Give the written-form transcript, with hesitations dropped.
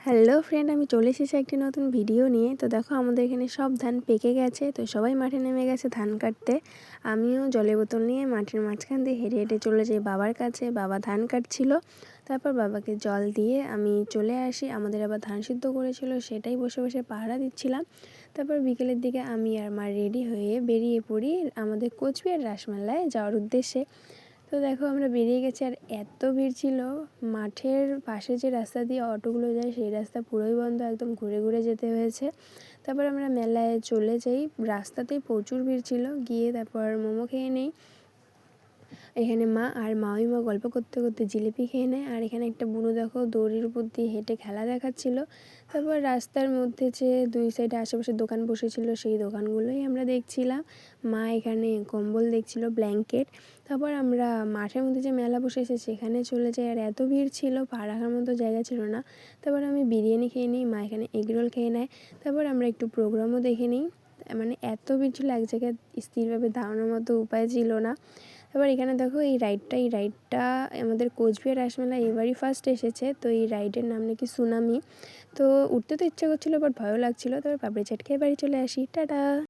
Hello friend, আমি চলে এসেছি একটি নতুন ভিডিও নিয়ে। তো দেখো আমাদের এখানে সব ধান পেকে গেছে, তো সবাই মাঠে নেমে গেছে ধান কাটতে। আমিও জলের বোতল নিয়ে মাঠের মাঝখান দিয়ে হেঁটে হেঁটে চলে যাই বাবার কাছে। বাবা ধান কাটছিল, তারপর বাবাকে জল দিয়ে আমি চলে আসি। আমাদের আবার ধান সিদ্ধ করেছিল, সেটাই বসে বসে পাহারা দিচ্ছিলাম। তারপর বিকেলের দিকে আমি আর মা রেডি হয়ে বেরিয়ে পড়ি আমাদের কোচবিহার রাসমেলায় যাওয়ার উদ্দেশ্যে। তো দেখো আমরা বেরিয়ে গেছি, আর এত ভিড় ছিল। মাঠের পাশে যে রাস্তা দিয়ে অটোগুলো যায় সেই রাস্তা পুরোই বন্ধ, একদম ঘুরে ঘুরে যেতে হয়েছে। তারপর আমরা মেলায় চলে যাই, রাস্তাতেই প্রচুর ভিড় ছিল। গিয়ে তারপর মোমো খেয়ে নেই। এখানে মা আর মামিমা গল্প করতে করতে জিলিপি খেয়ে নেয়। আর এখানে একটা বুনো দেখো দড়ির উপর দিয়ে হেঁটে খেলা দেখাচ্ছিল। তারপর রাস্তার মধ্যে যে দুই সাইডে আশেপাশে দোকান বসেছিল সেই দোকানগুলোই আমরা দেখছিলাম। মা এখানে কম্বল দেখছিল, ব্ল্যাঙ্কেট। তারপর আমরা মাঠের মধ্যে যে মেলা বসেছে সেখানে চলে যাই, আর এত ভিড় ছিল পা রাখার মতো জায়গা ছিল না। তারপর আমি বিরিয়ানি খেয়ে নিই, মা এখানে এগরোল খেয়ে নেয়। তারপর আমরা একটু প্রোগ্রামও দেখে নিই। মানে এত ভিড় ছিল, এক জায়গায় স্থিরভাবে দাঁড়ানোর মতো উপায় ছিল না। এবার এখানে দেখো এই রাইডটা আমাদের কোচবিহার রাসমেলায় এবারই ফার্স্ট এসেছে। তো এই রাইডের নাম নাকি সুনামি। তো উঠতে তো ইচ্ছা করছিলো, বাট ভয়ও লাগছিলো। তারপর পাপড়ি চাট খেয়ে বাড়ি চলে আসি। টাটা।